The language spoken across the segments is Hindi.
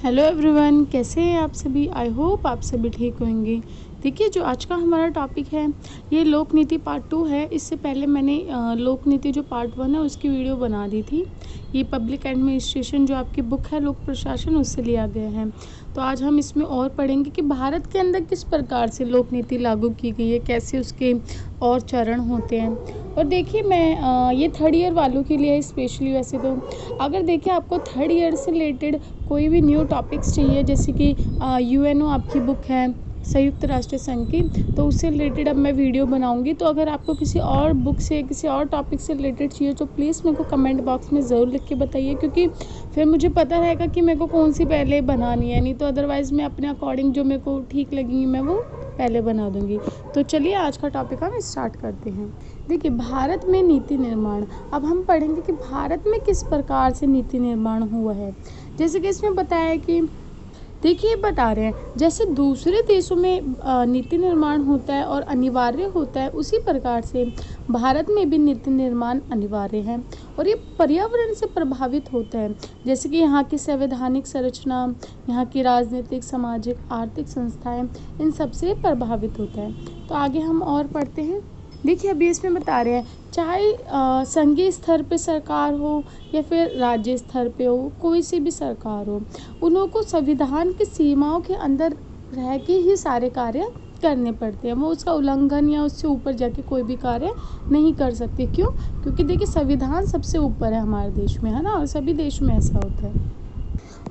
हेलो एवरीवन, कैसे हैं आप सभी। आई होप आप सभी ठीक होंगे। देखिए, जो आज का हमारा टॉपिक है ये लोक नीति पार्ट 2 है। इससे पहले मैंने लोक नीति जो पार्ट 1 है उसकी वीडियो बना दी थी। ये पब्लिक एडमिनिस्ट्रेशन जो आपकी बुक है लोक प्रशासन, उससे लिया गया है। तो आज हम इसमें और पढ़ेंगे कि भारत के अंदर किस प्रकार से लोक नीति लागू की गई है, कैसे उसके और चरण होते हैं। और देखिए, मैं ये थर्ड ईयर वालों के लिए स्पेशली, वैसे तो अगर देखिए आपको थर्ड ईयर से रिलेटेड कोई भी न्यू टॉपिक्स चाहिए, जैसे कि यूएनओ आपकी बुक है संयुक्त राष्ट्र संघ की, तो उससे रिलेटेड अब मैं वीडियो बनाऊंगी। तो अगर आपको किसी और बुक से, किसी और टॉपिक से रिलेटेड चाहिए तो प्लीज़ मेरे को कमेंट बॉक्स में ज़रूर लिख के बताइए, क्योंकि फिर मुझे पता रहेगा कि मेरे को कौन सी पहले बनानी है। नहीं तो अदरवाइज़ मैं अपने अकॉर्डिंग जो मेरे को ठीक लगेंगी मैं वो पहले बना दूंगी। तो चलिए आज का टॉपिक हम स्टार्ट करते हैं। देखिए, भारत में नीति निर्माण। अब हम पढ़ेंगे कि भारत में किस प्रकार से नीति निर्माण हुआ है। जैसे कि इसमें बताया कि देखिए, बता रहे हैं जैसे दूसरे देशों में नीति निर्माण होता है और अनिवार्य होता है, उसी प्रकार से भारत में भी नीति निर्माण अनिवार्य है और ये पर्यावरण से प्रभावित होता है। जैसे कि यहाँ की संवैधानिक संरचना, यहाँ की राजनीतिक, सामाजिक, आर्थिक संस्थाएं, इन सबसे प्रभावित होता है। तो आगे हम और पढ़ते हैं। देखिए, अभी इसमें बता रहे हैं चाहे संघीय स्तर पे सरकार हो या फिर राज्य स्तर पे हो, कोई सी भी सरकार हो, उन लोगों को संविधान की सीमाओं के अंदर रह के ही सारे कार्य करने पड़ते हैं। वो उसका उल्लंघन या उससे ऊपर जाके कोई भी कार्य नहीं कर सकते। क्यों? क्योंकि देखिए, संविधान सबसे ऊपर है हमारे देश में, है ना, और सभी देशों में ऐसा होता है।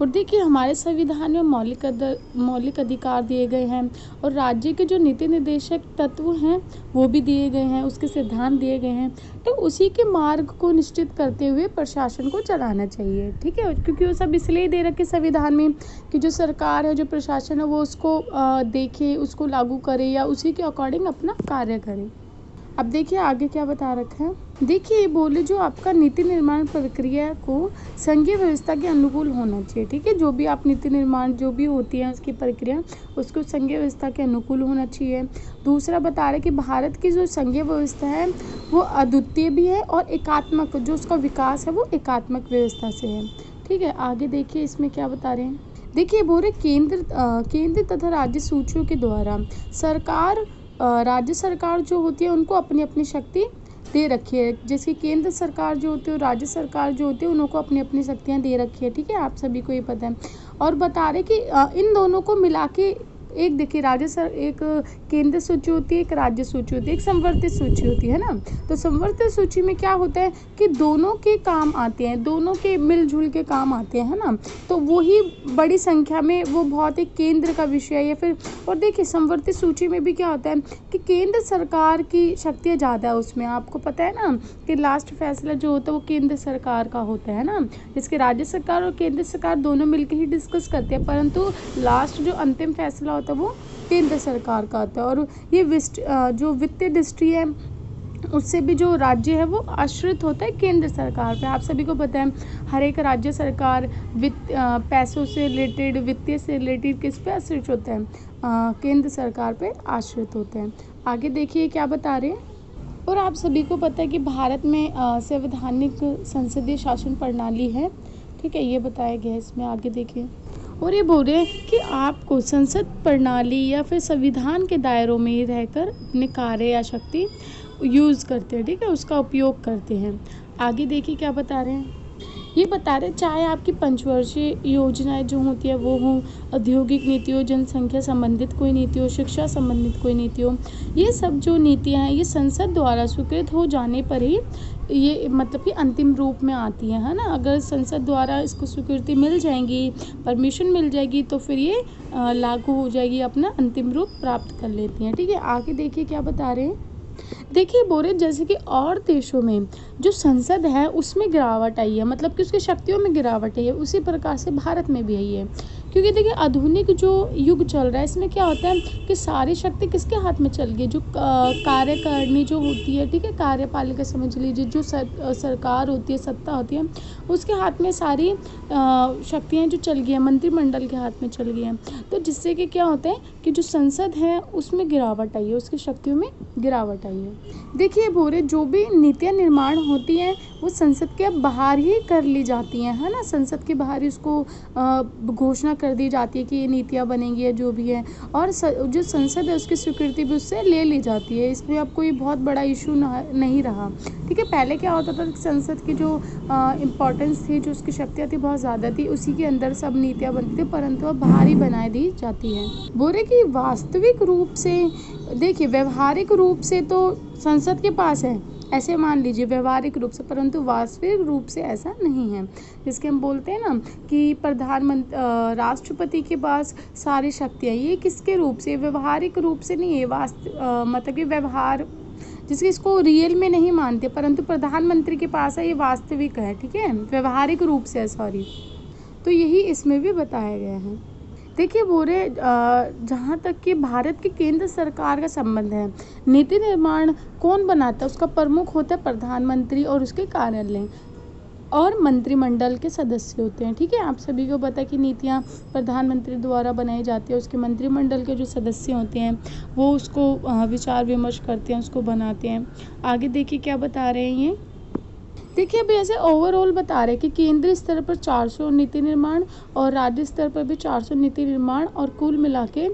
और देखिए, हमारे संविधान में मौलिक अधिकार दिए गए हैं और राज्य के जो नीति निर्देशक तत्व हैं वो भी दिए गए हैं, उसके सिद्धांत दिए गए हैं। तो उसी के मार्ग को निश्चित करते हुए प्रशासन को चलाना चाहिए, ठीक है। क्योंकि वो सब इसलिए दे रखे संविधान में कि जो सरकार है, जो प्रशासन है, वो उसको देखे, उसको लागू करे या उसी के अकॉर्डिंग अपना कार्य करे। अब देखिए आगे क्या बता रखा है। देखिए, ये बोले जो आपका नीति निर्माण प्रक्रिया को संघीय व्यवस्था के अनुकूल होना चाहिए, ठीक है। जो भी आप नीति निर्माण जो भी होती है उसकी प्रक्रिया, उसको संघीय व्यवस्था के अनुकूल होना चाहिए। दूसरा बता रहे कि भारत की जो संघीय व्यवस्था है वो अद्वितीय भी है और एकात्मक, जो उसका विकास है वो एकात्मक व्यवस्था से है, ठीक है। आगे देखिए इसमें क्या बता रहे हैं। देखिए, बोले केंद्र तथा राज्य सूचियों के द्वारा सरकार, राज्य सरकार जो होती है उनको अपनी अपनी शक्ति दे रखी है। जैसे केंद्र सरकार जो होती है और राज्य सरकार जो होती है उनको अपनी अपनी शक्तियाँ दे रखी है, ठीक है। आप सभी को ये पता है। और बता रहे कि इन दोनों को मिला के एक, देखिए, एक केंद्र सूची होती है, एक राज्य सूची होती है, एक संवर्धित सूची होती है ना। तो संवर्धित सूची में क्या होता है कि दोनों के काम आते हैं, दोनों के मिलजुल के काम आते हैं, है ना। तो वही बड़ी संख्या में वो बहुत एक केंद्र का विषय है या फिर। और देखिए, संवर्धित सूची में भी क्या होता है कि केंद्र सरकार की शक्तियाँ ज़्यादा है उसमें। आपको पता है ना कि लास्ट फैसला जो होता है वो केंद्र सरकार का होता है ना। जिसके राज्य सरकार और केंद्र सरकार दोनों मिलकर ही डिस्कस करते हैं, परंतु लास्ट जो अंतिम फैसला होता है वो केंद्र सरकार का आता है। और ये जो वित्तीय दृष्टि है उससे भी जो राज्य है वो आश्रित होता है केंद्र सरकार पे। आप सभी को पता है हर एक राज्य सरकार पैसों से रिलेटेड, वित्तीय से रिलेटेड किस पे आश्रित होता है, केंद्र सरकार पे आश्रित होते हैं। आगे देखिए क्या बता रहे हैं। और आप सभी को पता है कि भारत में संवैधानिक संसदीय शासन प्रणाली है, ठीक है, ये बताया गया है इसमें। आगे देखिए। और ये बोल रहे हैं कि आपको संसद प्रणाली या फिर संविधान के दायरों में ही रहकर अपने कार्य या शक्ति यूज़ करते हैं, ठीक है, उसका उपयोग करते हैं। आगे देखिए क्या बता रहे हैं। ये बता रहे चाहे आपकी पंचवर्षीय योजनाएं जो होती है वो हो, औद्योगिक नीति हो, जनसंख्या संबंधित कोई नीति हो, शिक्षा संबंधित कोई नीति हो, ये सब जो नीतियां हैं ये संसद द्वारा स्वीकृत हो जाने पर ही ये मतलब कि अंतिम रूप में आती है ना। अगर संसद द्वारा इसको स्वीकृति मिल जाएगी, परमिशन मिल जाएगी, तो फिर ये लागू हो जाएगी, अपना अंतिम रूप प्राप्त कर लेती हैं, ठीक है। आगे देखिए क्या बता रहे हैं। देखिए, बोरे जैसे कि और देशों में जो संसद है उसमें गिरावट आई है, मतलब कि उसकी शक्तियों में गिरावट आई है, उसी प्रकार से भारत में भी आई है। क्योंकि देखिए, आधुनिक जो युग चल रहा है इसमें क्या होता है कि सारी शक्ति किसके हाथ में चल गई, जो कार्यकारिणी जो होती है, ठीक है, कार्यपालिका समझ लीजिए, जो सरकार होती है, सत्ता होती है, उसके हाथ में सारी शक्तियाँ जो चल गई हैं, मंत्रिमंडल के हाथ में चल गई हैं। तो जिससे कि क्या होता है कि जो संसद है उसमें गिरावट आई है, उसकी शक्तियों में गिरावट आई है। देखिए बोरे, जो भी नीतियाँ निर्माण होती हैं वो संसद के बाहर ही कर ली जाती हैं, है ना। संसद के बाहर ही उसको घोषणा कर कर दी जाती है कि ये नीतियाँ बनेंगी या जो भी है, और जो संसद है उसकी स्वीकृति भी उससे ले ली जाती है। इसमें अब कोई बहुत बड़ा इशू नहीं रहा। ठीक है, पहले क्या होता था कि संसद की जो इम्पोर्टेंस थी, जो उसकी शक्तियाँ थी बहुत ज़्यादा थी, उसी के अंदर सब नीतियाँ बनती थी, परंतु अब बाहर ही बनाई दी जाती है। बोल रहे कि वास्तविक रूप से देखिए, व्यवहारिक रूप से तो संसद के पास है, ऐसे मान लीजिए व्यवहारिक रूप से, परंतु वास्तविक रूप से ऐसा नहीं है। जिसके हम बोलते हैं ना कि प्रधानमंत्री राष्ट्रपति के पास सारी शक्तियाँ, ये किसके रूप से, व्यवहारिक रूप से नहीं है। मतलब कि व्यवहार जिसकी इसको रियल में नहीं मानते, परंतु प्रधानमंत्री के पास है, ये वास्तविक है। ठीक है, व्यवहारिक रूप से, सॉरी। तो यही इसमें भी बताया गया है। देखिए बोरे, जहाँ तक कि भारत की केंद्र सरकार का संबंध है, नीति निर्माण कौन बनाता है, उसका प्रमुख होता है प्रधानमंत्री और उसके कार्यालय और मंत्रिमंडल के सदस्य होते हैं। ठीक है, आप सभी को पता है कि नीतियाँ प्रधानमंत्री द्वारा बनाई जाती है, उसके मंत्रिमंडल के जो सदस्य होते हैं वो उसको विचार विमर्श करते हैं, उसको बनाते हैं। आगे देखिए क्या बता रहे हैं ये। देखिए अभी ऐसे ओवरऑल बता रहे हैं कि केंद्रीय स्तर पर 400 नीति निर्माण और राज्य स्तर पर भी 400 नीति निर्माण, और कुल मिला के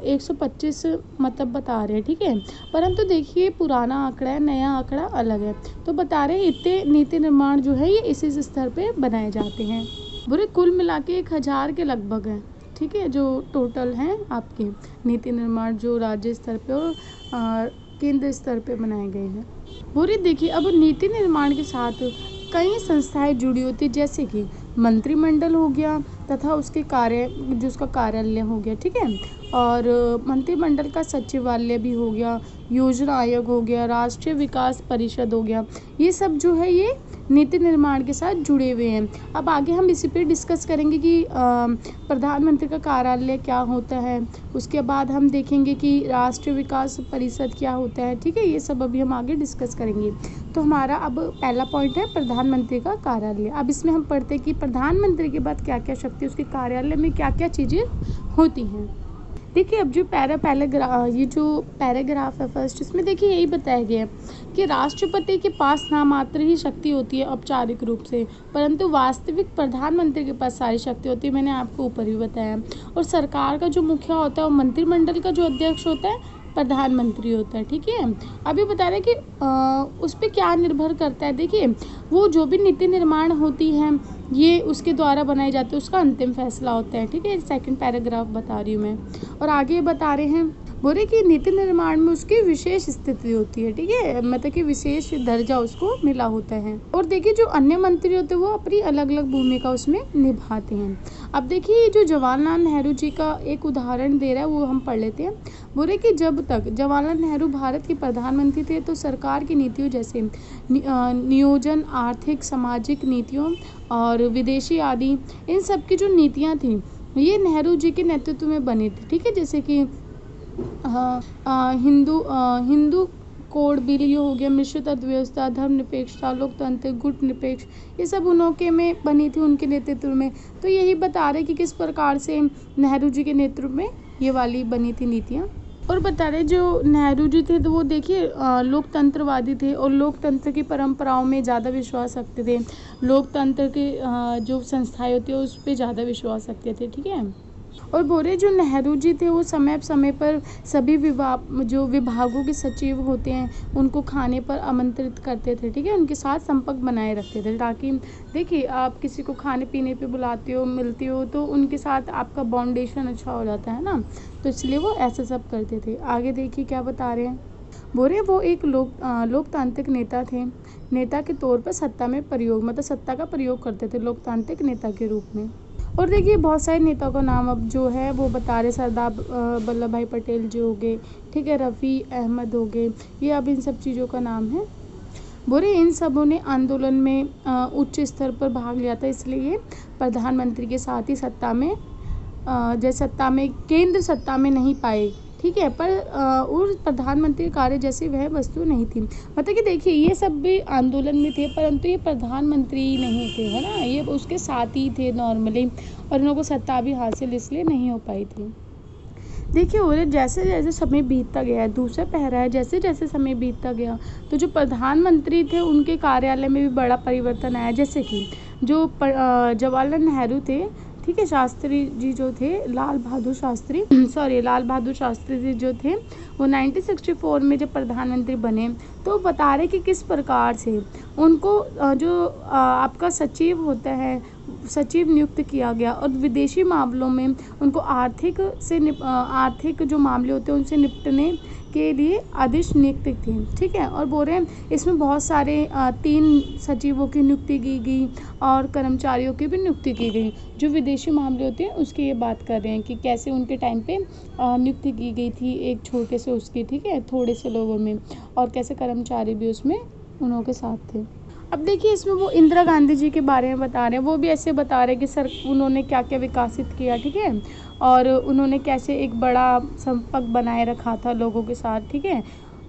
125 मतलब बता रहे हैं। ठीक है, परंतु देखिए पुराना आंकड़ा है, नया आंकड़ा अलग है। तो बता रहे हैं इतने नीति निर्माण जो है ये इसी स्तर पे बनाए जाते हैं। बुरे कुल मिला के 1000 के लगभग है। ठीक है, जो टोटल हैं आपके नीति निर्माण जो राज्य स्तर पे और केंद्र स्तर पे बनाए गए हैं। बुरी देखिए, अब नीति निर्माण के साथ कई संस्थाएं जुड़ी होती, जैसे कि मंत्रिमंडल हो गया तथा उसके कार्य जो उसका कार्यालय हो गया। ठीक है, और मंत्रिमंडल का सचिवालय भी हो गया, योजना आयोग हो गया, राष्ट्रीय विकास परिषद हो गया। ये सब जो है ये नीति निर्माण के साथ जुड़े हुए हैं। अब आगे हम इसी पे डिस्कस करेंगे कि प्रधानमंत्री का कार्यालय क्या होता है, उसके बाद हम देखेंगे कि राष्ट्रीय विकास परिषद क्या होता है। ठीक है, ये सब अभी हम आगे डिस्कस करेंगे। तो हमारा अब पहला पॉइंट है प्रधानमंत्री का कार्यालय। अब इसमें हम पढ़ते हैं कि प्रधानमंत्री के बाद क्या क्या शक्ति, उसके कार्यालय में क्या क्या चीज़ें होती हैं। देखिए अब जो ये जो पैराग्राफ है फर्स्ट, इसमें देखिए यही बताया गया है कि राष्ट्रपति के पास नामात्र ही शक्ति होती है औपचारिक रूप से, परंतु वास्तविक प्रधानमंत्री के पास सारी शक्ति होती है। मैंने आपको ऊपर भी बताया। और सरकार का जो मुखिया होता है और मंत्रिमंडल का जो अध्यक्ष होता है प्रधानमंत्री होता है। ठीक है, अभी बता रहे कि उस पर क्या निर्भर करता है। देखिए वो जो भी नीति निर्माण होती है ये उसके द्वारा बनाई जाती है, उसका अंतिम फैसला होता है। ठीक है, सेकंड पैराग्राफ बता रही हूँ मैं। और आगे बता रहे हैं, बोले कि नीति निर्माण में उसकी विशेष स्थिति होती है। ठीक है, मतलब कि विशेष दर्जा उसको मिला होता है। और देखिए जो अन्य मंत्री होते हैं वो अपनी अलग अलग भूमिका उसमें निभाते हैं। अब देखिए जो जवाहरलाल नेहरू जी का एक उदाहरण दे रहा है वो हम पढ़ लेते हैं। बोले कि जब तक जवाहरलाल नेहरू भारत के प्रधानमंत्री थे तो सरकार की नीतियों जैसे नियोजन, आर्थिक, सामाजिक नीतियों और विदेशी आदि, इन सब की जो नीतियाँ थी ये नेहरू जी के नेतृत्व में बनी थी। ठीक है, जैसे कि हिंदू कोड बिल ये हो गया, मिश्रित अर्थव्यवस्था, धर्मनिरपेक्षता, लोकतंत्र, गुट निरपेक्ष, ये सब उनके में बनी थी, उनके नेतृत्व में। तो यही बता रहे कि किस प्रकार से नेहरू जी के नेतृत्व में ये वाली बनी थी नीतियाँ। और बता रहे जो नेहरू जी थे तो वो देखिए लोकतंत्रवादी थे और लोकतंत्र की परंपराओं में ज़्यादा विश्वास रखते थे। लोकतंत्र के जो संस्थाएं होती है उस पर ज़्यादा विश्वास रखते थे। ठीक है, और बोले जो नेहरू जी थे वो समय समय पर सभी विभागों के सचिव होते हैं उनको खाने पर आमंत्रित करते थे। ठीक है, उनके साथ संपर्क बनाए रखते थे, ताकि देखिए आप किसी को खाने पीने पे बुलाते हो, मिलते हो, तो उनके साथ आपका बाउंडेशन अच्छा हो जाता है ना, तो इसलिए वो ऐसा सब करते थे। आगे देखिए क्या बता रहे हैं। बोले वो एक लोकतांत्रिक नेता थे, नेता के तौर पर सत्ता में प्रयोग मतलब सत्ता का प्रयोग करते थे लोकतांत्रिक नेता के रूप में। और देखिए बहुत सारे नेताओं का नाम अब जो है वो बता रहे, सरदार वल्लभ भाई पटेल जो हो गए। ठीक है, रफ़ी अहमद हो गए, ये अब इन सब चीज़ों का नाम है। बोले इन सबों ने आंदोलन में उच्च स्तर पर भाग लिया था, इसलिए प्रधानमंत्री के साथ ही केंद्र सत्ता में नहीं पाए। ठीक है, पर और प्रधानमंत्री कार्य जैसी वह वस्तु नहीं थी। मतलब कि देखिए ये सब भी आंदोलन में थे, परंतु ये प्रधानमंत्री नहीं थे, है ना, ये उसके साथ ही थे नॉर्मली, और उन लोगों को सत्ता भी हासिल इसलिए नहीं हो पाई थी। देखिए और जैसे जैसे समय बीतता गया, दूसरा पहरा है, जैसे जैसे समय बीतता गया तो जो प्रधानमंत्री थे उनके कार्यालय में भी बड़ा परिवर्तन आया। जैसे कि जो जवाहरलाल नेहरू थे ठीक है। शास्त्री जी जो थे लाल बहादुर शास्त्री लाल बहादुर शास्त्री जी जो थे वो 1964 में जब प्रधानमंत्री बने तो बता रहे कि किस प्रकार से उनको जो आपका सचिव होता है सचिव नियुक्त किया गया और विदेशी मामलों में उनको आर्थिक जो मामले होते हैं उनसे निपटने के लिए आदेश नियुक्त थे। ठीक है। और बोल रहे हैं इसमें बहुत सारे 3 सचिवों की नियुक्ति की गई और कर्मचारियों की भी नियुक्ति की गई। जो विदेशी मामले होते हैं उसकी ये बात कर रहे हैं कि कैसे उनके टाइम पे नियुक्ति की गई थी एक छोटे से उसकी, ठीक है, थोड़े से लोगों में, और कैसे कर्मचारी भी उसमें उन्हों के साथ थे। अब देखिए इसमें वो इंदिरा गांधी जी के बारे में बता रहे हैं, वो भी ऐसे बता रहे हैं कि उन्होंने क्या क्या विकसित किया, ठीक है, और उन्होंने कैसे एक बड़ा संपर्क बनाए रखा था लोगों के साथ, ठीक है,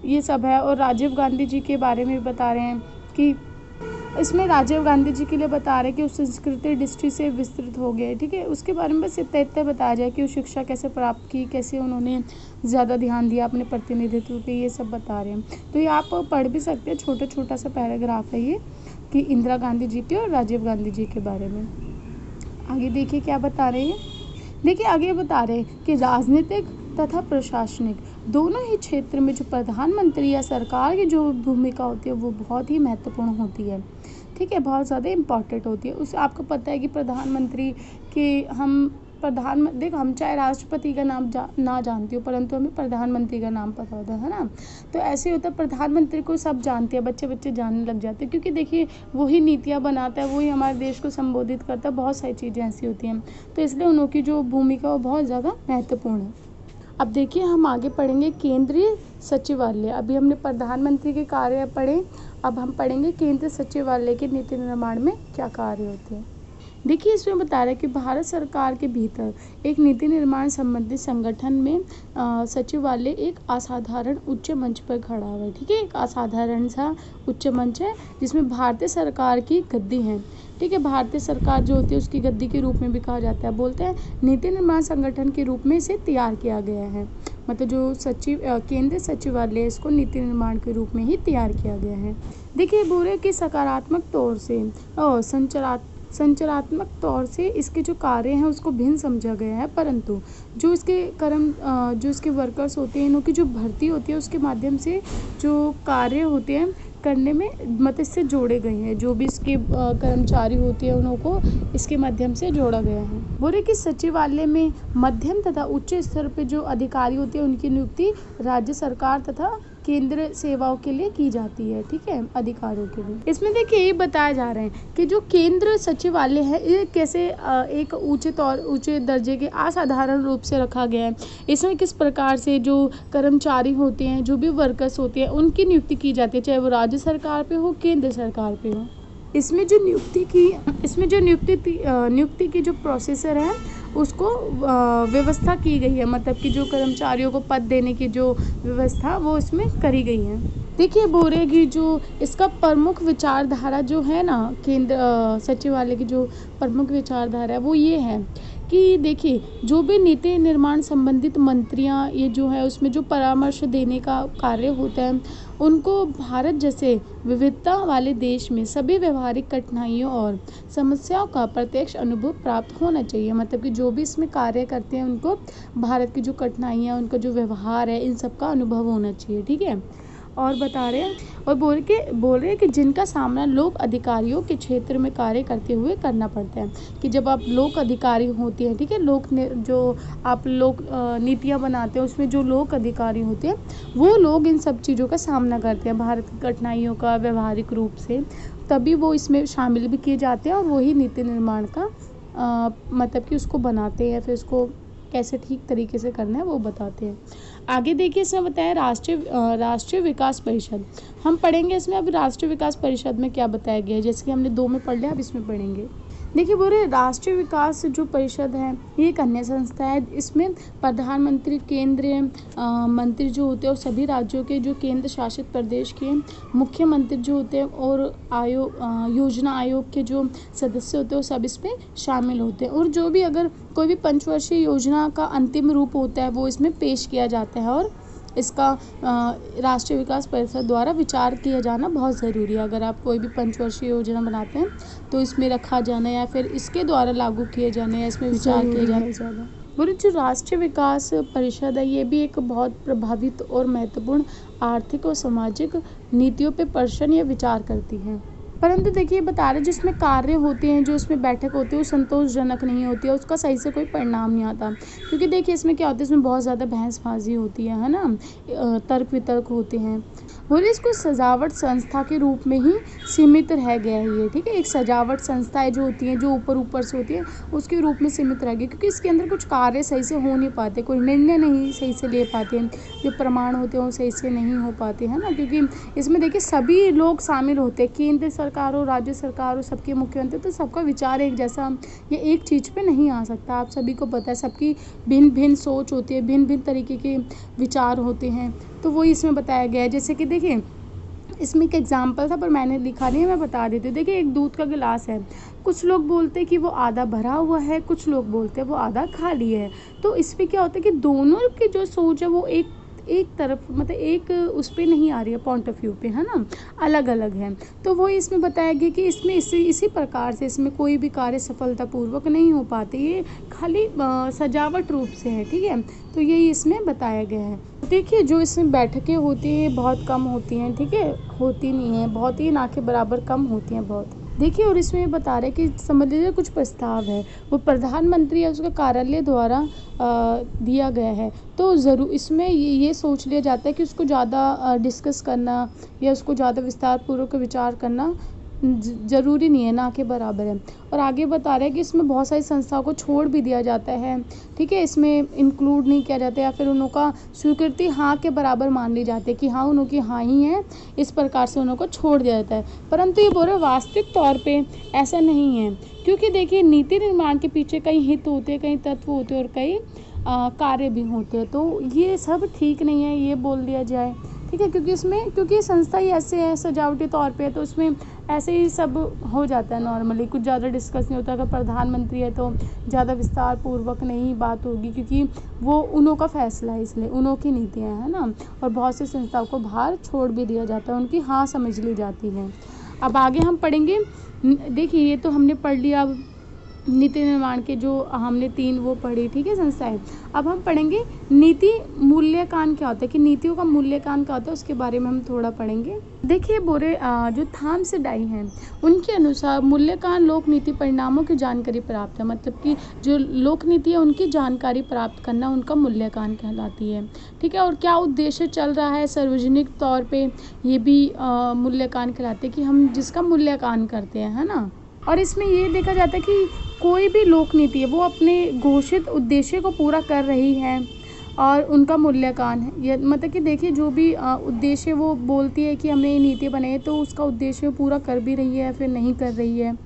ये सब है। और राजीव गांधी जी के बारे में भी बता रहे हैं कि इसमें राजीव गांधी जी के लिए बता रहे हैं कि उस संस्कृति दृष्टि से विस्तृत हो गए, ठीक है, उसके बारे में बस इतना बताया जाए कि वो शिक्षा कैसे प्राप्त की, कैसे उन्होंने ज़्यादा ध्यान दिया अपने प्रतिनिधित्व पे, ये सब बता रहे हैं। तो ये आप पढ़ भी सकते हैं, छोटा सा पैराग्राफ है ये कि इंदिरा गांधी जी के और राजीव गांधी जी के बारे में। आगे देखिए क्या बता रहे हैं। देखिए आगे बता रहे हैं कि राजनीतिक तथा प्रशासनिक दोनों ही क्षेत्र में जो प्रधानमंत्री या सरकार की जो भूमिका होती है वो बहुत ही महत्वपूर्ण होती है, ठीक है, बहुत ज़्यादा इम्पॉर्टेंट होती है। उस आपको पता है कि प्रधानमंत्री के देख हम चाहे राष्ट्रपति का नाम ना जानती हो परंतु हमें प्रधानमंत्री का नाम पता होता है ना। तो ऐसे होता है, प्रधानमंत्री को सब जानते हैं, बच्चे जानने लग जाते हैं, क्योंकि देखिए वही नीतियाँ बनाता है, वही हमारे देश को संबोधित करता है, बहुत सारी चीज़ें ऐसी होती हैं, तो इसलिए उनकी जो भूमिका वो बहुत ज़्यादा महत्वपूर्ण है। अब देखिए हम आगे पढ़ेंगे केंद्रीय सचिवालय। अभी हमने प्रधानमंत्री के कार्य पढ़े, अब हम पढ़ेंगे केंद्रीय सचिवालय के नीति निर्माण में क्या कार्य होते हैं। देखिए इसमें बता रहा है कि भारत सरकार के भीतर एक नीति निर्माण संबंधित संगठन में सचिवालय एक असाधारण उच्च मंच पर खड़ा हुआ है, ठीक है, एक असाधारण सा उच्च मंच है जिसमें भारतीय सरकार की गद्दी है, ठीक है, भारतीय सरकार जो होती है उसकी गद्दी के रूप में भी कहा जाता है। बोलते हैं नीति निर्माण संगठन के रूप में इसे तैयार किया गया है, मतलब जो केंद्रीय सचिवालय इसको नीति निर्माण के रूप में ही तैयार किया गया है। देखिए बोले कि सकारात्मक तौर से और संचारात्मक तौर से इसके जो कार्य हैं उसको भिन्न समझा गया है, परंतु जो इसके वर्कर्स होते हैं, इनकी जो भर्ती होती है उसके माध्यम से जो कार्य होते हैं करने में मतलब इससे जोड़े गए हैं, जो भी इसके कर्मचारी होते हैं उनको इसके माध्यम से जोड़ा गया है। बोले कि सचिवालय में मध्यम तथा उच्च स्तर पे जो अधिकारी होते हैं उनकी नियुक्ति राज्य सरकार तथा केंद्र सेवाओं के लिए की जाती है, ठीक है, अधिकारियों के लिए। इसमें देखिए ये बताया जा रहा है कि जो केंद्र सचिवालय है ये कैसे एक ऊंचे दर्जे के असाधारण रूप से रखा गया है। इसमें किस प्रकार से जो कर्मचारी होते हैं, जो भी वर्कर्स होते हैं, उनकी नियुक्ति की जाती है, चाहे वो राज्य सरकार पे हो केंद्र सरकार पे हो। इसमें जो नियुक्ति की जो प्रोसेसर है उसको व्यवस्था की गई है, मतलब कि जो कर्मचारियों को पद देने की जो व्यवस्था वो इसमें करी गई है। देखिए बोरे की जो इसका प्रमुख विचारधारा जो है ना, केंद्र सचिवालय की जो प्रमुख विचारधारा है वो ये है कि देखिए जो भी नीति निर्माण संबंधित मंत्रियां ये जो है उसमें जो परामर्श देने का कार्य होता है उनको भारत जैसे विविधता वाले देश में सभी व्यवहारिक कठिनाइयों और समस्याओं का प्रत्यक्ष अनुभव प्राप्त होना चाहिए, मतलब कि जो भी इसमें कार्य करते हैं उनको भारत की जो कठिनाइयाँ, उनका जो व्यवहार है, इन सब का अनुभव होना चाहिए, ठीक है। और बता रहे हैं और बोल रहे हैं कि जिनका सामना लोक अधिकारियों के क्षेत्र में कार्य करते हुए करना पड़ता है, कि जब आप लोक अधिकारी होते हैं, ठीक है, लोक नीतियाँ बनाते हैं उसमें जो लोक अधिकारी होते हैं वो लोग इन सब चीज़ों का सामना करते हैं, भारत की कठिनाइयों का व्यवहारिक रूप से, तभी वो इसमें शामिल भी किए जाते हैं और वही नीति निर्माण का मतलब कि उसको बनाते हैं, फिर उसको कैसे ठीक तरीके से करना है वो बताते हैं। आगे देखिए इसमें बताया राष्ट्रीय विकास परिषद। हम पढ़ेंगे इसमें अभी राष्ट्रीय विकास परिषद में क्या बताया गया है, जैसे कि हमने 2 में पढ़ लिया, अब इसमें पढ़ेंगे। देखिए बोल रहे राष्ट्रीय विकास जो परिषद है ये एक अन्य संस्था है, इसमें प्रधानमंत्री केंद्रीय मंत्री जो होते हैं और सभी राज्यों के जो केंद्र शासित प्रदेश के मुख्यमंत्री जो होते हैं और योजना आयोग के जो सदस्य होते हैं वो सब इसमें शामिल होते हैं, और जो भी अगर कोई भी पंचवर्षीय योजना का अंतिम रूप होता है वो इसमें पेश किया जाता है और इसका राष्ट्रीय विकास परिषद द्वारा विचार किया जाना बहुत ज़रूरी है। अगर आप कोई भी पंचवर्षीय योजना बनाते हैं तो इसमें रखा जाना या फिर इसके द्वारा लागू किए जाने या इसमें विचार किया जाना ज़्यादा। बोले जो राष्ट्रीय विकास परिषद है ये भी एक बहुत प्रभावित और महत्वपूर्ण आर्थिक और सामाजिक नीतियों पे प्रश्न या विचार करती है। परंतु देखिए बता रहे जिसमें कार्य होते हैं, जो इसमें बैठक होती है वो संतोषजनक नहीं होती है, उसका सही से कोई परिणाम नहीं आता। क्योंकि देखिए इसमें क्या होता है, इसमें बहुत ज़्यादा बहसबाजी होती है ना, तर्क वितर्क होते हैं। बोले इसको सजावट संस्था के रूप में ही सीमित रह गया है ये, ठीक है। एक सजावट संस्थाएं जो होती हैं, जो ऊपर से होती है, उसके रूप में सीमित रह गई, क्योंकि इसके अंदर कुछ कार्य सही से हो नहीं पाते, कोई निर्णय नहीं सही से ले पाते हैं, जो प्रमाण होते हैं वो सही से नहीं हो पाते हैं ना। क्योंकि इसमें देखिए सभी लोग शामिल होते हैं, केंद्र सरकार हो, राज्य सरकार हो, सबके मुख्यमंत्री, तो सबका विचार एक जैसा ये एक चीज़ पे नहीं आ सकता। आप सभी को पता है सबकी भिन्न भिन्न सोच होती है, भिन्न भिन्न तरीके के विचार होते हैं, तो वही इसमें बताया गया है। जैसे कि देखिए इसमें एक एग्जाम्पल था पर मैंने लिखा नहीं है, मैं बता देती हूँ। देखिए एक दूध का गिलास है, कुछ लोग बोलते हैं कि वो आधा भरा हुआ है, कुछ लोग बोलते हैं वो आधा खाली है। तो इस पर क्या होता है कि दोनों की जो सोच है वो एक तरफ, मतलब एक उस पर नहीं आ रही है, पॉइंट ऑफ व्यू पे, है ना, अलग अलग है। तो वो इसमें बताया गया कि इसमें इसी प्रकार से इसमें कोई भी कार्य सफलतापूर्वक नहीं हो पाते, ये खाली सजावट रूप से है, ठीक है। तो यही इसमें बताया गया है। देखिए जो इसमें बैठकें होती हैं बहुत कम होती हैं, ठीक है, होती नहीं है, बहुत ही ना के बराबर कम होती हैं बहुत। देखिए और इसमें बता रहे कि समझ लीजिए कुछ प्रस्ताव है वो प्रधानमंत्री या उसका कार्यालय द्वारा दिया गया है, तो ज़रूर इसमें ये सोच लिया जाता है कि उसको ज़्यादा डिस्कस करना या उसको ज़्यादा विस्तार पूर्वक विचार करना ज़रूरी नहीं है, ना के बराबर है। और आगे बता रहे हैं कि इसमें बहुत सारी संस्थाओं को छोड़ भी दिया जाता है, ठीक है, इसमें इंक्लूड नहीं किया जाता या फिर उनका स्वीकृति हाँ के बराबर मान ली जाती है कि हाँ उनकी हाँ ही है, इस प्रकार से उनको छोड़ दिया जाता है। परंतु ये बोल रहे वास्तविक तौर पे ऐसा नहीं है, क्योंकि देखिए नीति निर्माण के पीछे कई हित होते हैं, कई तत्व होते हैं और कई कार्य भी होते हैं, तो ये सब ठीक नहीं है ये बोल दिया जाए, ठीक है। क्योंकि संस्था ही ऐसे है सजावटी तौर पे, तो उसमें ऐसे ही सब हो जाता है नॉर्मली, कुछ ज़्यादा डिस्कस नहीं होता। अगर प्रधानमंत्री है तो ज़्यादा विस्तार पूर्वक नहीं बात होगी, क्योंकि वो उन्हों का फैसला है, इसलिए उन्हों की नीतियाँ हैं ना। और बहुत सी संस्थाओं को बाहर छोड़ भी दिया जाता है, उनकी हाँ समझ ली जाती है। अब आगे हम पढ़ेंगे, देखिए ये तो हमने पढ़ लिया, अब नीति निर्माण के जो हमने 3 वो पढ़ी, ठीक है, संस्थाएं। अब हम पढ़ेंगे नीति मूल्यांकन क्या होता है, कि नीतियों का मूल्यांकन क्या होता है, उसके बारे में हम थोड़ा पढ़ेंगे। देखिए बोरे जो थॉम्सडाई हैं उनके अनुसार मूल्यांकन लोक नीति परिणामों की जानकारी प्राप्त है, मतलब कि जो लोक नीति है उनकी जानकारी प्राप्त करना उनका मूल्यांकन कहलाती है, ठीक है। और क्या उद्देश्य चल रहा है सार्वजनिक तौर पे, ये भी मूल्यांकन कहलाते हैं, कि हम जिसका मूल्यांकन करते हैं, है ना। और इसमें ये देखा जाता है कि कोई भी लोक नीति है वो अपने घोषित उद्देश्य को पूरा कर रही है और उनका मूल्यांकन है, ये मतलब कि देखिए जो भी उद्देश्य वो बोलती है कि हमने ये नीति बनाई, तो उसका उद्देश्य पूरा कर भी रही है फिर नहीं कर रही है,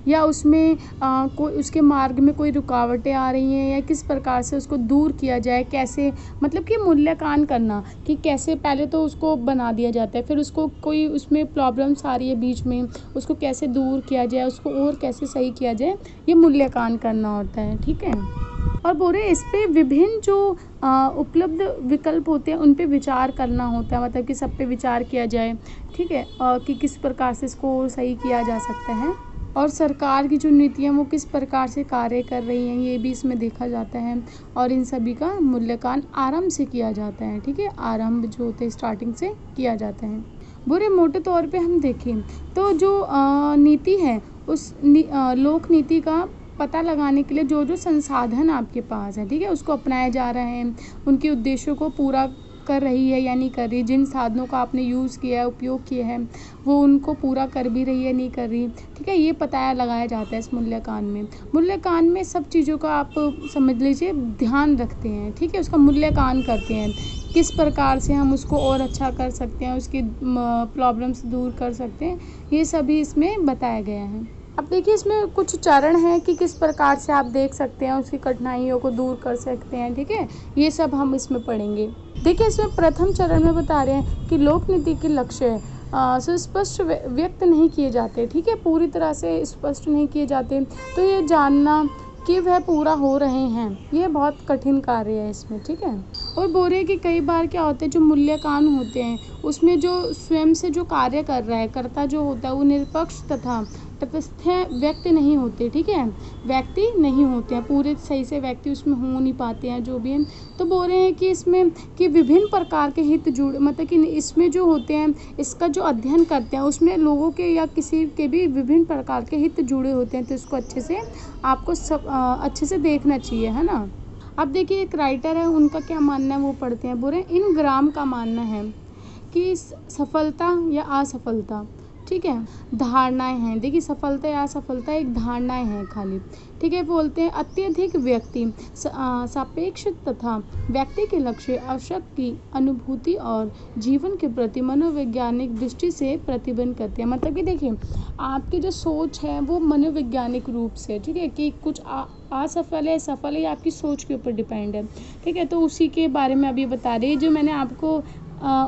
या उसमें कोई उसके मार्ग में कोई रुकावटें आ रही हैं, या किस प्रकार से उसको दूर किया जाए, कैसे, मतलब कि मूल्यांकन करना कि कैसे पहले तो उसको बना दिया जाता है, फिर उसको कोई उसमें प्रॉब्लम्स आ रही है बीच में, उसको कैसे दूर किया जाए, उसको और कैसे सही किया जाए, ये मूल्यांकन करना होता है, ठीक है। और बोले इस पे विभिन्न जो उपलब्ध विकल्प होते हैं उन पे विचार करना होता है, मतलब कि सब पे विचार किया जाए, ठीक है, कि किस प्रकार से इसको और सही किया जा सकता है, और सरकार की जो नीतियाँ वो किस प्रकार से कार्य कर रही हैं ये भी इसमें देखा जाता है। और इन सभी का मूल्यांकन आरंभ से किया जाता है, ठीक है, आरंभ जो होते हैं स्टार्टिंग से किया जाता है। बुरे मोटे तौर पे हम देखें तो जो नीति है उस लोक नीति का पता लगाने के लिए जो जो संसाधन आपके पास है, ठीक है, उसको अपनाए जा रहे हैं, उनके उद्देश्यों को पूरा कर रही है या नहीं कर रही, जिन साधनों का आपने यूज़ किया है, उपयोग किया है, वो उनको पूरा कर भी रही है नहीं कर रही, ठीक है, ये पता लगाया जाता है इस मूल्यांकन में। मूल्यांकन में सब चीज़ों का आप समझ लीजिए ध्यान रखते हैं, ठीक है, उसका मूल्यांकन करते हैं, किस प्रकार से हम उसको और अच्छा कर सकते हैं, उसकी प्रॉब्लम्स दूर कर सकते हैं, ये सभी इसमें बताया गया है। अब देखिए इसमें कुछ चरण हैं कि किस प्रकार से आप देख सकते हैं उसकी कठिनाइयों को दूर कर सकते हैं, ठीक है, ये सब हम इसमें पढ़ेंगे। देखिए इसमें प्रथम चरण में बता रहे हैं कि लोक नीति के लक्ष्य सुस्पष्ट व्यक्त नहीं किए जाते, ठीक है, पूरी तरह से स्पष्ट नहीं किए जाते, तो ये जानना कि वह पूरा हो रहे हैं ये बहुत कठिन कार्य है इसमें, ठीक है। और बोल रहे हैं कि कई बार क्या होता है, जो मूल्यांकन होते हैं उसमें जो स्वयं से जो कार्य कर रहा है, कर्ता जो होता है, वो निष्पक्ष तथा तटस्थ व्यक्ति नहीं होते। ठीक है, व्यक्ति नहीं होते हैं, पूरे सही से व्यक्ति उसमें हो नहीं पाते हैं जो भी हैं। तो बोल रहे हैं कि इसमें कि विभिन्न प्रकार के हित जुड़े, मतलब कि इसमें जो होते हैं, इसका जो अध्ययन करते हैं उसमें लोगों के या किसी के भी विभिन्न प्रकार के हित जुड़े होते हैं। तो इसको अच्छे से आपको अच्छे से देखना चाहिए, है ना। अब देखिए, एक राइटर है, उनका क्या मानना है वो पढ़ते हैं। बोल रहे हैं, इन ग्राम का मानना है कि सफलता या असफलता, ठीक है, धारणाएं हैं। देखिए, सफलता या असफलता एक धारणाएं हैं खाली। ठीक है, बोलते हैं अत्यधिक व्यक्ति सापेक्ष तथा व्यक्ति के लक्ष्य आवश्यक की अनुभूति और जीवन के प्रति मनोवैज्ञानिक दृष्टि से प्रतिबंध करते हैं। मतलब कि देखिए, आपकी जो सोच है वो मनोवैज्ञानिक रूप से, ठीक है, कि कुछ असफल है सफल है, ये आपकी सोच के ऊपर डिपेंड है। ठीक है, तो उसी के बारे में अभी बता रही है। जो मैंने आपको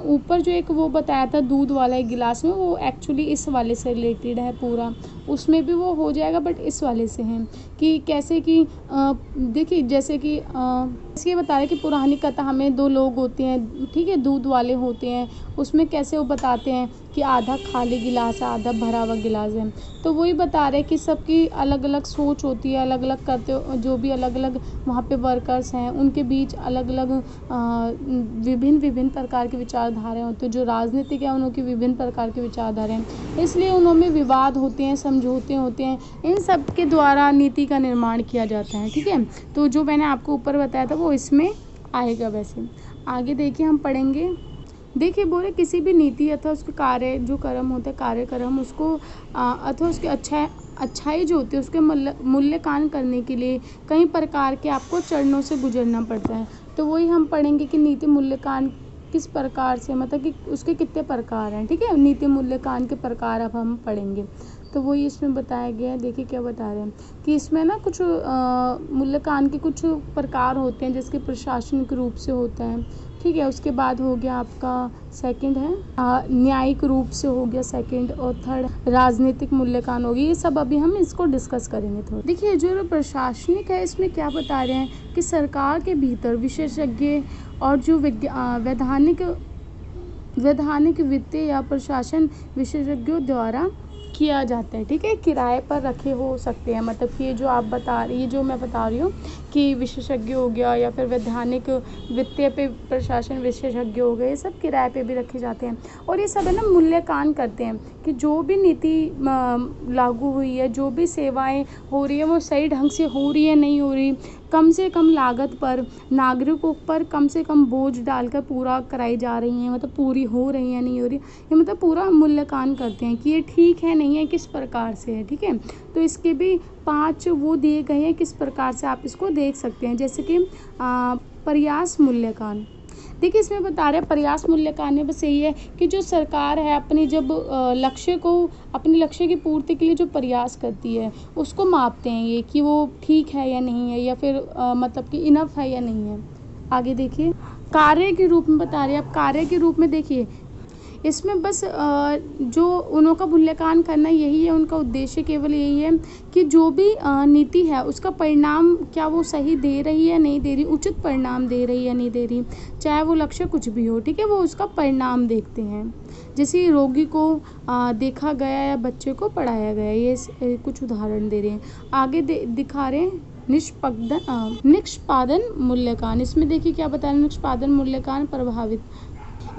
ऊपर जो एक वो बताया था दूध वाला एक गिलास में, वो एक्चुअली इस वाले से रिलेटेड है पूरा, उसमें भी वो हो जाएगा, बट इस वाले से है कि कैसे कि देखिए, जैसे कि इसके बता रहे कि पुरानी कथा में दो लोग होते हैं, ठीक है, दूध वाले होते हैं, उसमें कैसे वो बताते हैं कि आधा खाली गिलास है, आधा भरा हुआ गिलास है। तो वही बता रहे कि सबकी अलग अलग सोच होती है, अलग अलग करते, जो भी अलग अलग वहाँ पे वर्कर्स हैं उनके बीच अलग अलग विभिन्न प्रकार की विचारधाराएं होती हैं। जो राजनीतिक है उनकी विभिन्न प्रकार की विचारधाराएं, इसलिए उनमें विवाद होते हैं, समझौते होते हैं, इन सब के द्वारा नीति का निर्माण किया जाता है। ठीक है, तो जो मैंने आपको ऊपर बताया था वो इसमें आएगा। वैसे आगे देखिए, हम पढ़ेंगे। देखिए, बोले किसी भी नीति अथवा उसके कार्य जो कर्म होता है, कार्यक्रम, उसको अथवा उसके अच्छाई जो होती है उसके मूल्यांकन करने के लिए कई प्रकार के आपको चरणों से गुजरना पड़ता है। तो वही हम पढ़ेंगे कि नीति मूल्यांकन किस प्रकार से, मतलब कि उसके कितने प्रकार हैं। ठीक है, नीति मूल्यांकन के प्रकार अब हम पढ़ेंगे। तो वही इसमें बताया गया है। देखिए क्या बता रहे हैं कि इसमें ना कुछ मूल्यांकन के कुछ प्रकार होते हैं, जिसके प्रशासनिक रूप से होता है। ठीक है, उसके बाद हो गया आपका सेकंड है न्यायिक रूप से हो गया सेकंड, और थर्ड राजनीतिक मूल्यांकन होगी। ये सब अभी हम इसको डिस्कस करेंगे थोड़ा। देखिए, जो प्रशासनिक है इसमें क्या बता रहे हैं कि सरकार के भीतर विशेषज्ञ और जो वैधानिक वित्तीय या प्रशासन विशेषज्ञों द्वारा किया जाता है। ठीक है, किराए पर रखे हो सकते हैं, मतलब कि ये जो आप बता रही, जो मैं बता रही हूँ कि विशेषज्ञ हो गया या फिर वैधानिक वित्तीय पे प्रशासन विशेषज्ञ हो गए, ये सब किराए पे भी रखे जाते हैं। और ये सब है ना मूल्यांकन करते हैं कि जो भी नीति लागू हुई है, जो भी सेवाएं हो रही है वो सही ढंग से हो रही है नहीं हो रही, कम से कम लागत पर नागरिकों पर कम से कम बोझ डालकर पूरा कराई जा रही हैं, मतलब पूरी हो रही है नहीं हो रही, ये मतलब पूरा मूल्यांकन करते हैं कि ये ठीक है नहीं है, किस प्रकार से है। ठीक है, तो इसके भी 5 वो दिए गए हैं, किस प्रकार से आप इसको देख सकते हैं। जैसे कि प्रयास मूल्यांकन। देखिए, इसमें बता रहे हैं प्रयास मूल्यांकन में बस यही है कि जो सरकार है अपनी जब अपने लक्ष्य की पूर्ति के लिए जो प्रयास करती है उसको मापते हैं ये कि वो ठीक है या नहीं है, या फिर मतलब कि इनफ है या नहीं है। आगे देखिए, कार्य के रूप में बता रहे हैं। अब कार्य के रूप में देखिए, इसमें बस जो उनका मूल्यांकन करना यही है, उनका उद्देश्य केवल यही है कि जो भी नीति है उसका परिणाम क्या वो सही दे रही है नहीं दे रही, उचित परिणाम दे रही है नहीं दे रही, चाहे वो लक्ष्य कुछ भी हो। ठीक है, वो उसका परिणाम देखते हैं। जैसे रोगी को देखा गया या बच्चे को पढ़ाया गया, ये कुछ उदाहरण दे रहे हैं। आगे दिखा रहे हैं निष्पादन मूल्यांकन। इसमें देखिए क्या बता रहे हैं, निष्पादन मूल्यांकन प्रभावित।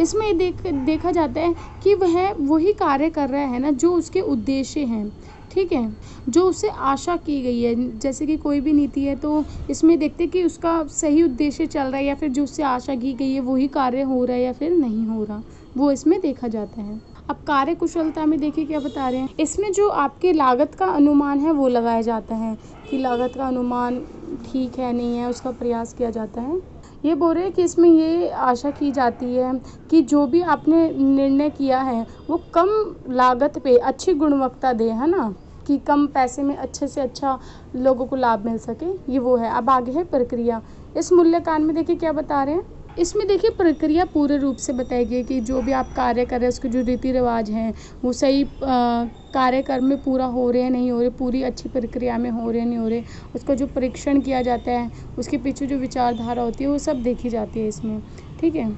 इसमें देखा जाता है कि वह वही कार्य कर रहा है ना जो उसके उद्देश्य हैं। ठीक है, जो उससे आशा की गई है। जैसे कि कोई भी नीति है तो इसमें देखते हैं कि उसका सही उद्देश्य चल रहा है, या फिर जो उससे आशा की गई है वही कार्य हो रहा है या फिर नहीं हो रहा, वो इसमें देखा जाता है। अब कार्य कुशलता में देखिए क्या बता रहे हैं। इसमें जो आपके लागत का अनुमान है वो लगाया जाता है कि लागत का अनुमान ठीक है नहीं है, उसका प्रयास किया जाता है। ये बोल रहे हैं कि इसमें ये आशा की जाती है कि जो भी आपने निर्णय किया है वो कम लागत पे अच्छी गुणवत्ता दे, है ना, कि कम पैसे में अच्छे से अच्छा लोगों को लाभ मिल सके, ये वो है। अब आगे है प्रक्रिया। इस मूल्यांकन में देखिए क्या बता रहे हैं। इसमें देखिए प्रक्रिया पूरे रूप से बताई गई है कि जो भी आप कार्य कर रहे हैं उसके जो रीति रिवाज हैं वो सही कार्यक्रम में पूरा हो रहे हैं नहीं हो रहे, पूरी अच्छी प्रक्रिया में हो रहे हैं नहीं हो रहे, उसका जो परीक्षण किया जाता है, उसके पीछे जो विचारधारा होती है वो सब देखी जाती है इसमें। ठीक है,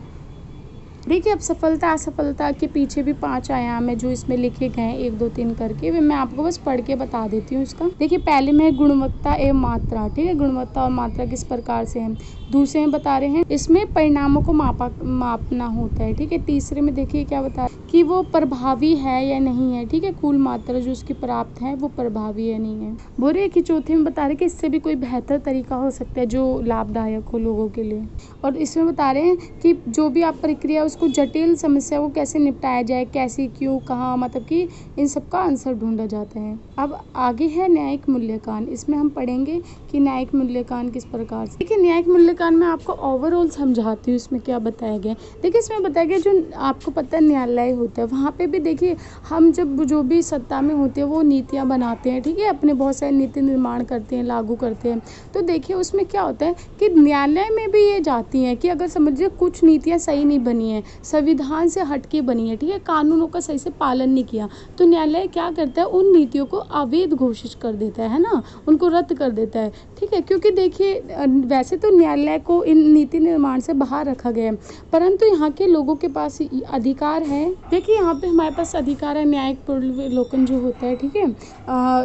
देखिए अब सफलता असफलता के पीछे भी 5 आयाम है जो इसमें लिखे गए हैं 1 2 3 करके, वे मैं आपको बस पढ़ के बता देती हूँ इसका। देखिए पहले में गुणवत्ता एवं मात्रा, ठीक है, गुणवत्ता और मात्रा किस प्रकार से है। दूसरे में बता रहे हैं इसमें परिणामों को मापना होता है। ठीक है, तीसरे में देखिए क्या बता कि वो प्रभावी है या नहीं है। ठीक है, कुल मात्रा जो उसकी प्राप्त है वो प्रभावी है नहीं है। बुरे की चौथे में बता रहे कि इससे भी कोई बेहतर तरीका हो सकता है जो लाभदायक हो लोगों के लिए। और इसमें बता रहे हैं कि जो भी आप प्रक्रिया उसको जटिल समस्या को कैसे निपटाया जाए, कैसे, क्यों, कहाँ, मतलब कि इन सब का आंसर ढूंढा जाता है। अब आगे है न्यायिक मूल्यांकन। इसमें हम पढ़ेंगे कि न्यायिक मूल्यांकन किस प्रकार से। देखिए न्यायिक मूल्यांकन में आपको ओवरऑल समझाती हूँ इसमें क्या बताया गया। देखिए इसमें बताया गया जो आपको पता है न्यायालय होता है वहाँ पे भी देखिए हम जब जो भी सत्ता में होते हैं वो नीतियाँ बनाते हैं। ठीक है, अपने बहुत सारे नीति निर्माण करते हैं, लागू करते हैं। तो देखिए उसमें क्या होता है कि न्यायालय में भी ये जाती हैं कि अगर समझिए कुछ नीतियाँ सही नहीं बनी हैं, संविधान से हटके बनी है, ठीक है, कानूनों का सही से पालन नहीं किया, तो न्यायालय क्या करता है उन नीतियों को अवैध घोषित कर देता है ना, उनको रद्द कर देता है। ठीक है, क्योंकि देखिए वैसे तो न्यायालय को इन नीति निर्माण से बाहर रखा गया है, परंतु यहाँ के लोगों के पास अधिकार है। देखिए यहाँ पे हमारे पास अधिकार है न्यायिक पुनर्विलोकन जो होता है। ठीक है,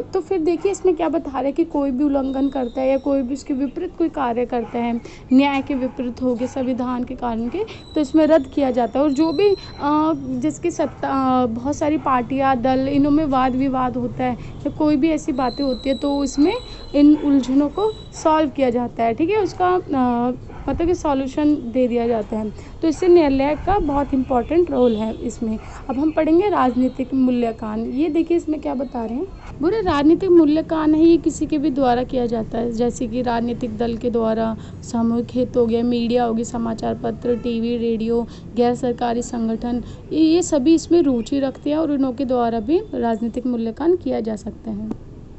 तो फिर देखिए इसमें क्या बता रहा है कि कोई भी उल्लंघन करता है या कोई भी उसके विपरीत कोई कार्य करता है, न्याय के विपरीत हो गए, संविधान के कारण के, तो इसमें रद्द किया जाता है। और जो भी जिसकी सत्ता बहुत सारी पार्टियां, दल, इनों में वाद विवाद होता है या कोई भी ऐसी बातें होती है तो इसमें इन उलझनों को सॉल्व किया जाता है। ठीक है, उसका मतलब कि सॉल्यूशन दे दिया जाता है। तो इससे न्यायालय का बहुत इंपॉर्टेंट रोल है इसमें। अब हम पढ़ेंगे राजनीतिक मूल्यांकन। ये देखिए इसमें क्या बता रहे हैं। बुरे राजनीतिक मूल्यांकन है ये किसी के भी द्वारा किया जाता है, जैसे कि राजनीतिक दल के द्वारा, सामूहिक हित हो गया, मीडिया होगी, समाचार पत्र, टीवी, रेडियो, गैर सरकारी संगठन, ये सभी इसमें रुचि रखते हैं और इनों के द्वारा भी राजनीतिक मूल्यांकन किया जा सकता है।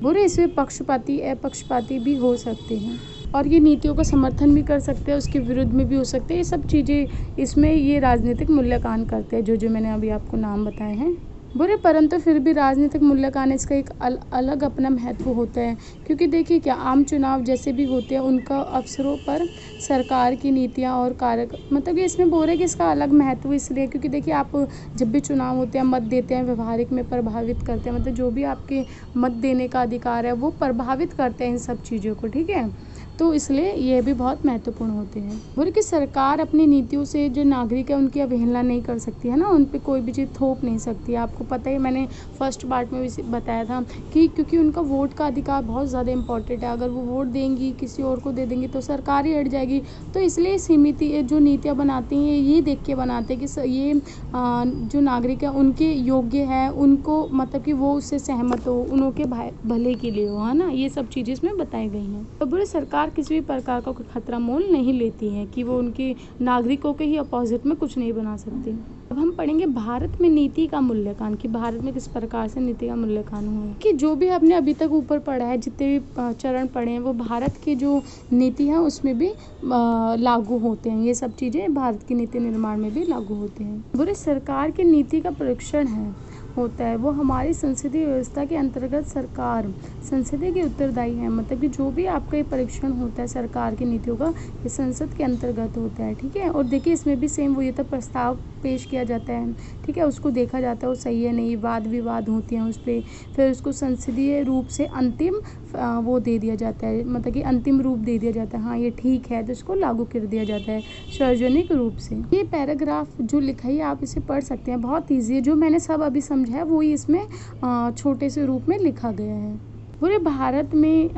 बुरे इसमें पक्षपाती अपक्षपाती भी हो सकते हैं और ये नीतियों का समर्थन भी कर सकते हैं, उसके विरुद्ध में भी हो सकते हैं। ये सब चीज़ें इसमें ये राजनीतिक मूल्यांकन करते हैं जो मैंने अभी आपको नाम बताए हैं। बुरे परंतु फिर भी राजनीतिक मूल्यांकन इसका एक अलग अपना महत्व होता है, क्योंकि देखिए क्या आम चुनाव जैसे भी होते हैं उनका अवसरों पर सरकार की नीतियां और कार्य, मतलब कि इसमें बोल रहे हैं कि इसका अलग महत्व इसलिए क्योंकि देखिए आप जब भी चुनाव होते हैं मत देते हैं, व्यवहारिक में प्रभावित करते हैं, मतलब जो भी आपके मत देने का अधिकार है वो प्रभावित करते हैं इन सब चीज़ों को। ठीक है, तो इसलिए ये भी बहुत महत्वपूर्ण होते हैं। बोले कि सरकार अपनी नीतियों से जो नागरिक है उनकी अवहेलना नहीं कर सकती है ना, उन पे कोई भी चीज़ थोप नहीं सकती। आपको पता ही, मैंने फर्स्ट पार्ट में भी बताया था कि क्योंकि उनका वोट का अधिकार बहुत ज़्यादा इंपॉर्टेंट है, अगर वो वोट देंगी किसी और को दे देंगी तो सरकार ही हट जाएगी। तो इसलिए सीमित जो नीतियाँ बनाती हैं ये देख के बनाते हैं कि ये जो नागरिक है उनके योग्य है, उनको मतलब कि वो उससे सहमत हो, उनों के भले के लिए हो, है ना, ये सब चीज़ें इसमें बताई गई हैं। तो बुरे सरकार किसी भी प्रकार का कोई खतरा मोल नहीं लेती है कि वो उनके नागरिकों के ही अपोजिट में कुछ नहीं बना सकती। अब हम पढ़ेंगे भारत में नीति का मूल्यांकन, कि भारत में किस प्रकार से नीति का मूल्यांकन हुआ, कि जो भी हमने अभी तक ऊपर पढ़ा है, जितने भी चरण पढ़े हैं वो भारत की जो नीति है उसमें भी लागू होते हैं। ये सब चीज़ें भारत की नीति निर्माण में भी लागू होते हैं। बुरे सरकार की नीति का परीक्षण होता है वो हमारी संसदीय व्यवस्था के अंतर्गत सरकार संसदीय के उत्तरदायी है, मतलब कि जो भी आपका ये परीक्षण होता है सरकार की नीतियों का ये संसद के अंतर्गत होता है। ठीक है, और देखिए इसमें भी सेम वही था, प्रस्ताव पेश किया जाता है, ठीक है, उसको देखा जाता है वो सही है नहीं, वाद विवाद होते हैं उस पर, फिर उसको संसदीय रूप से अंतिम वो दे दिया जाता है, मतलब कि अंतिम रूप दे दिया जाता है, हाँ ये ठीक है, तो इसको लागू कर दिया जाता है सार्वजनिक रूप से। ये पैराग्राफ जो लिखा है आप इसे पढ़ सकते हैं, बहुत ईजी है, जो मैंने सब अभी समझा है वही इसमें छोटे से रूप में लिखा गया है। पूरे भारत में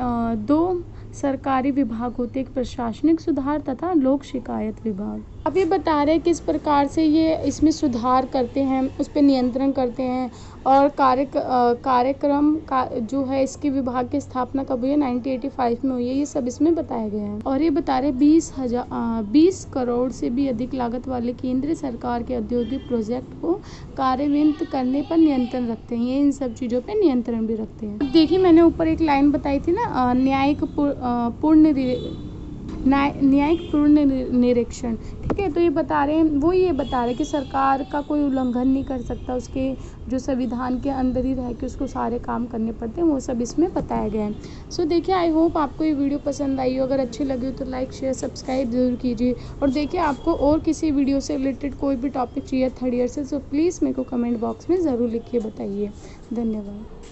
2 सरकारी विभाग होते हैं, एक प्रशासनिक सुधार तथा लोक शिकायत विभाग। अब ये बता रहे हैं किस प्रकार से ये इसमें सुधार करते हैं, उस पर नियंत्रण करते हैं, और कार्यक्रम का जो है इसके विभाग की स्थापना कब हुई है, 1985 में हुई है, ये सब इसमें बताया गया है। और ये बता रहे 20 करोड़ से भी अधिक लागत वाले केंद्र सरकार के औद्योगिक प्रोजेक्ट को कार्यान्वित करने पर नियंत्रण रखते हैं, ये इन सब चीज़ों पर नियंत्रण भी रखते हैं। देखिए मैंने ऊपर एक लाइन बताई थी ना, न्यायिक पूर्ण निरीक्षण, ठीक है। तो ये बता रहे हैं, वो ये बता रहे हैं कि सरकार का कोई उल्लंघन नहीं कर सकता, उसके जो संविधान के अंदर ही रह के उसको सारे काम करने पड़ते हैं, वो सब इसमें बताया गया है। सो देखिए, आई होप आपको ये वीडियो पसंद आई हो। अगर अच्छी लगी हो तो लाइक शेयर सब्सक्राइब ज़रूर कीजिए। और देखिए, आपको और किसी वीडियो से रिलेटेड कोई भी टॉपिक चाहिए थर्ड ईयर से, तो प्लीज़ मेरे को कमेंट बॉक्स में ज़रूर लिख के बताइए। धन्यवाद।